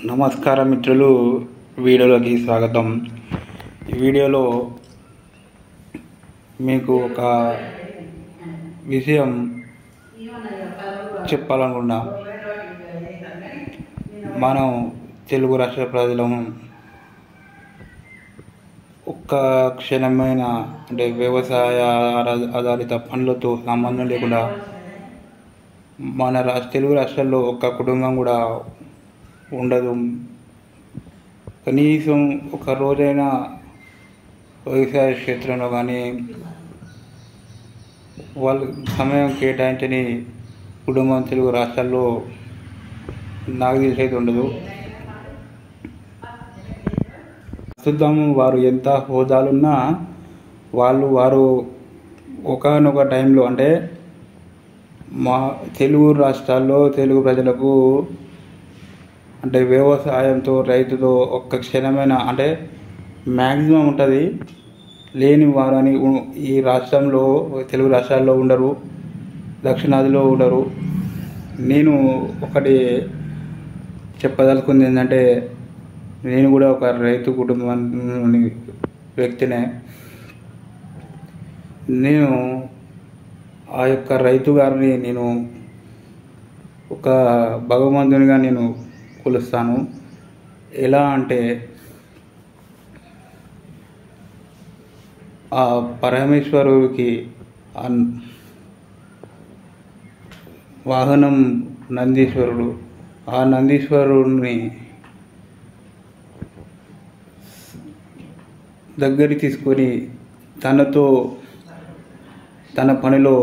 నమస్కారం మిత్రులు, వీడియోలోకి స్వాగతం. ఈ వీడియోలో మీకు ఒక విషయం చెప్పాలనుకున్నా. మనం తెలుగు రాష్ట్ర ప్రజలము ఒక్క క్షణమైన అంటే వ్యవసాయ ఆధారిత పనులతో సంబంధం లేకుండా మన తెలుగు రాష్ట్రాల్లో ఒక్క కుటుంబం కూడా ఉండదు. కనీసం ఒక రోజైనా వ్యవసాయ క్షేత్రంలో కానీ వాళ్ళు సమయం కేటాయించని కుటుంబం తెలుగు రాష్ట్రాల్లో నాకు తెలిసైతే ఉండదు. ప్రస్తుతం వారు ఎంత హోదాలున్నా వారు ఒకానొక టైంలో అంటే మా తెలుగు రాష్ట్రాల్లో తెలుగు ప్రజలకు అంటే వ్యవసాయంతో రైతుతో ఒక్క క్షణమైన అంటే మ్యాక్సిమం ఉంటుంది. లేని వారని ఈ రాష్ట్రంలో తెలుగు రాష్ట్రాల్లో ఉండరు, దక్షిణాదిలో ఉండరు. నేను ఒకటి చెప్పదలుచుకుంది ఏంటంటే, నేను కూడా ఒక రైతు కుటుంబాన్ని వ్యక్తినే. నేను ఆ యొక్క రైతు గారిని నేను ఒక భగవంతునిగా నేను కొలుస్తాను. ఎలా అంటే ఆ పరమేశ్వరుడికి వాహనం నందీశ్వరుడు. ఆ నందీశ్వరుడిని దగ్గరికి తీసుకొని తనతో తన పనిలో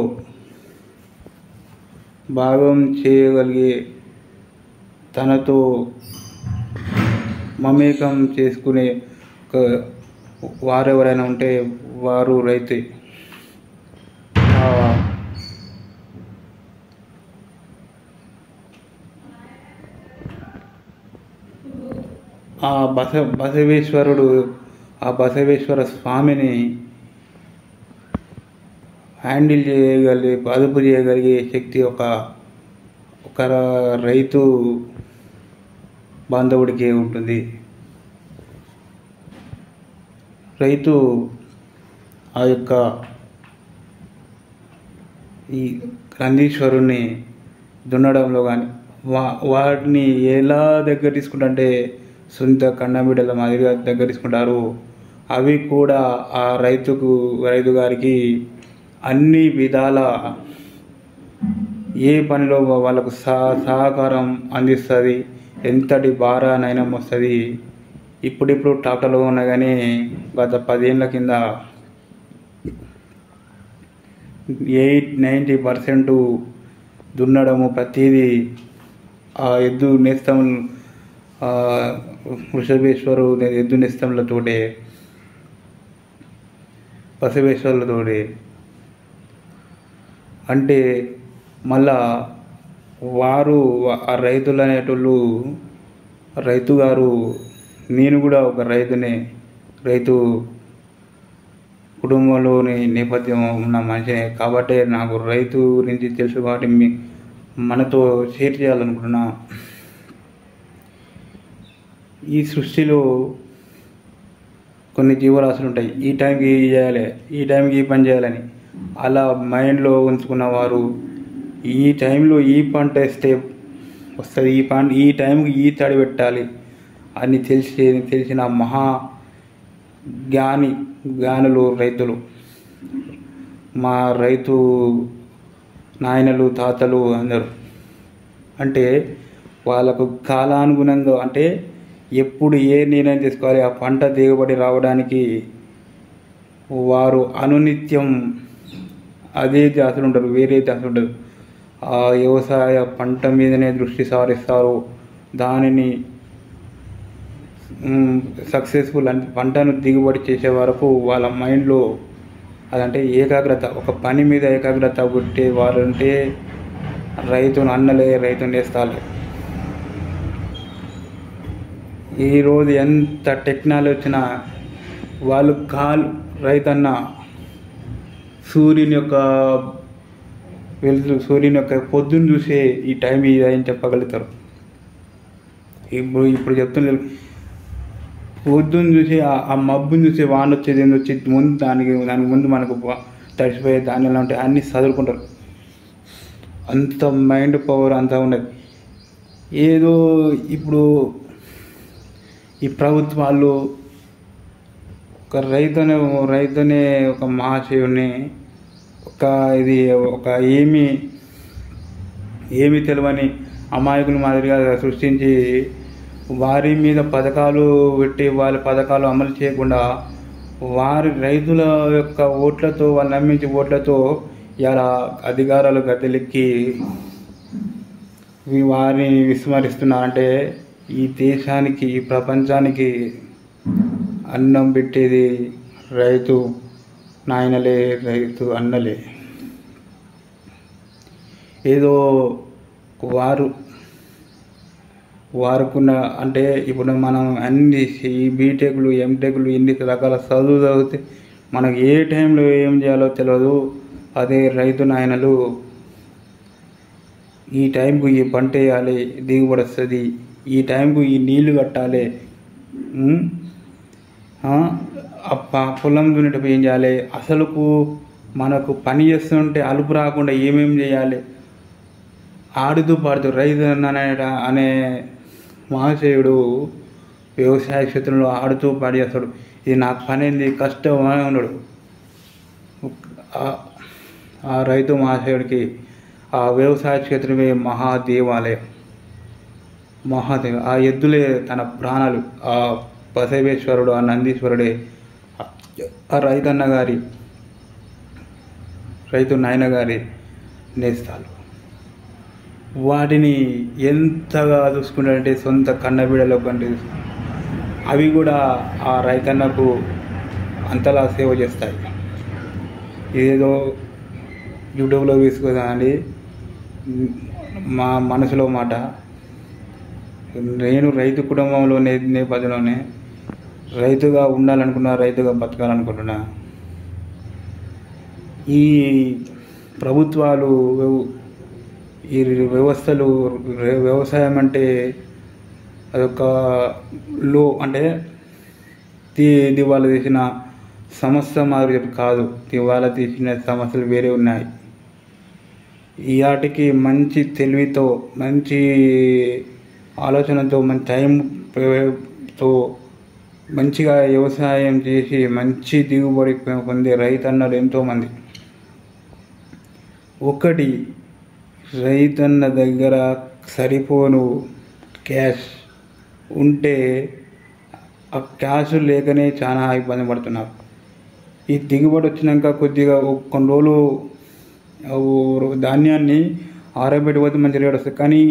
భాగం చేయగలిగే తనతో మమేకం చేసుకునే వారెవరైనా ఉంటే వారు రైతే. ఆ బసవేశ్వర స్వామిని హ్యాండిల్ అదుపు చేయగలిగే శక్తి ఒక రైతు బాంధవుడికి ఉంటుంది. రైతు ఆ యొక్క ఈ నందీశ్వరుణ్ణి దున్నడంలో కానీ వాటిని ఎలా దగ్గర తీసుకుంటే సొంత కన్నబిడ్డల మాదిరిగా దగ్గర తీసుకుంటారు. అవి కూడా ఆ రైతు గారికి అన్ని విధాల ఏ పనిలో వాళ్ళకు సహకారం అందిస్తుంది. ఎంతటి భారానైనా వస్తుంది. ఇప్పుడు ట్రాక్టర్లు ఉన్నా కానీ గత 10 ఏళ్ళ కింద 90% దున్నడము ప్రతిదీ ఆ ఎద్దు నేస్తం వృషభేశ్వరు ఎద్దు నేస్తంలతోటే బసవేశ్వరులతోటి. అంటే మళ్ళా వారు ఆ రైతులు అనేటోళ్ళు రైతు గారు, నేను కూడా ఒక రైతునే, రైతు కుటుంబంలోని నేపథ్యం ఉన్న మనిషినే కాబట్టి నాకు రైతు గురించి తెలుసు. కాబట్టి మనతో షేర్ చేయాలనుకుంటున్నా. ఈ సృష్టిలో కొన్ని జీవరాశులు ఉంటాయి. ఈ టైంకి ఈ చేయాలి, ఈ టైంకి ఈ పని చేయాలని అలా మైండ్లో ఉంచుకున్న వారు ఈ టైంలో ఈ పంట వేస్తే వస్తుంది, ఈ టైంకి ఈ తడి పెట్టాలి అని తెలిసిన మహా జ్ఞానులు రైతులు. మా రైతు నాయనలు తాతలు అందరూ అంటే వాళ్ళకు కాలానుగుణంగా అంటే ఎప్పుడు ఏ నిర్ణయం తీసుకోవాలి ఆ పంట దిగుబడి రావడానికి వారు అనునిత్యం అదే ధ్యాసలు ఉంటారు, వేరే ధ్యాసలు ఉంటారు. ఆ వ్యవసాయ పంట మీదనే దృష్టి సారిస్తారు. దానిని సక్సెస్ఫుల్ అంటే పంటను దిగుబడి చేసే వరకు వాళ్ళ మైండ్లో అదంటే ఏకాగ్రత, ఒక పని మీద ఏకాగ్రత పుట్టే వారు అంటే రైతును అన్నలే, రైతుని నేస్తాలే. ఈరోజు ఎంత టెక్నాలజీ వచ్చినా వాళ్ళు రైతన్న సూర్యుని యొక్క పొద్దున్న చూసే ఈ టైం ఇది అని చెప్పగలుగుతారు. ఇప్పుడు చెప్తున్నారు, పొద్దున్న చూసి ఆ మబ్బుని చూసి వాన వచ్చేది ఏంది వచ్చి ముందు దానికి ముందు మనకు తడిసిపోయే ధాన్యాలు ఉంటాయి అన్నీ చదువుకుంటారు. అంత మైండ్ పవర్ అంతా ఉండదు. ఏదో ఇప్పుడు ఈ ప్రభుత్వాలు ఒక రైతునే ఒక మహాశయుని ఒక ఏమీ తెలియని అమాయకుల మాదిరిగా సృష్టించి వారి మీద పథకాలు పెట్టి వాళ్ళ పథకాలు అమలు చేయకుండా రైతుల యొక్క ఓట్లతో వాళ్ళు నమ్మించి ఓట్లతో ఇలా అధికారాలు గద్దెలెక్కి వారిని విస్మరిస్తున్నారంటే ఈ దేశానికి ఈ ప్రపంచానికి అన్నం పెట్టేది రైతు నాయనలే, రైతు అన్నలే. ఏదో వారుకున్న అంటే ఇప్పుడు మనం అన్ని ఈ బీటెక్లు ఎంటెక్లు ఇన్ని రకాల చదువు చదివితే మనకు ఏ టైంలో ఏం చేయాలో తెలియదు. అదే రైతు నాయనలు ఈ టైంకు ఈ పంట వేయాలి, దిగుబడి వస్తుంది, ఈ టైంకు ఈ నీళ్లు కట్టాలి, పొలం దున్నేటప్పుడు ఏం చేయాలి, అసలుకు మనకు పని చేస్తుంటే అలుపు రాకుండా ఏమేమి చేయాలి, ఆడుతూ పాడుతూ రైతు అనే మహాశయుడు వ్యవసాయ క్షేత్రంలో ఆడుతూ పాడు చేస్తాడు. ఇది నాకు పని ఏంది, కష్టం అని ఉన్నాడు. ఆ రైతు మహాశయుడికి ఆ వ్యవసాయ క్షేత్రమే మహాదేవాలయం. ఆ ఎద్దులే తన ప్రాణాలు. ఆ బసవేశ్వరుడు, ఆ నందీశ్వరుడే ఆ రైతు నాయన గారి నేస్తాలు. వాటిని ఎంతగా చూసుకుంటారంటే సొంత కన్నబిడలో కంటే అవి కూడా ఆ రైతన్నకు అంతలా సేవ చేస్తాయి. ఏదో యూట్యూబ్లో వేసుకోదాండి మా మనసులో మాట. నేను రైతు కుటుంబంలో నేపథ్యంలోనే రైతుగా ఉండాలనుకున్నా, రైతుగా బతకాలనుకుంటున్నా. ఈ ప్రభుత్వాలు ఈ వ్యవస్థలు వ్యవసాయం అంటే అదొక అంటే దివాళా తీసిన సమస్య మాదిరి కాదు. దివాళా తీసిన సమస్యలు వేరే ఉన్నాయి. ఈ వాటికి మంచి తెలివితో, మంచి ఆలోచనతో, మంచి టైంతో మంచిగా వ్యవసాయం చేసి మంచి దిగుబడి పొందే రైతన్నలు ఎంతోమంది. ఒకటి రైతన్న దగ్గర సరిపోను క్యాష్ ఉంటే ఆ క్యాష్ లేకనే చాలా ఇబ్బంది పడుతున్నారు. ఈ దిగుబడి వచ్చినాక కొద్దిగా కొన్ని రోజులు ధాన్యాన్ని ఆరబెట్టిపోతే మంచి రేట్ వస్తుంది. కానీ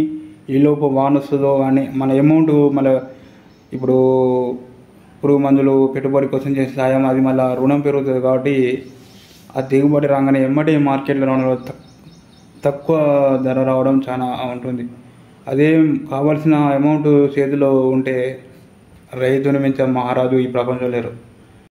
ఈలోపు వాన వస్తుందో అని మన అమౌంట్ మళ్ళీ ఇప్పుడు పురుగు మందులు పెట్టుబడి కోసం చేసే సాయం అది మళ్ళీ రుణం పెరుగుతుంది. కాబట్టి ఆ దిగుబడి రాగానే ఎమ్మటే మార్కెట్లో తక్కువ ధర రావడం చాలా ఉంటుంది. అదే కావాల్సిన అమౌంట్ చేతిలో ఉంటే రైతుని మించిన మహారాజు ఈ ప్రపంచంలో లేరు.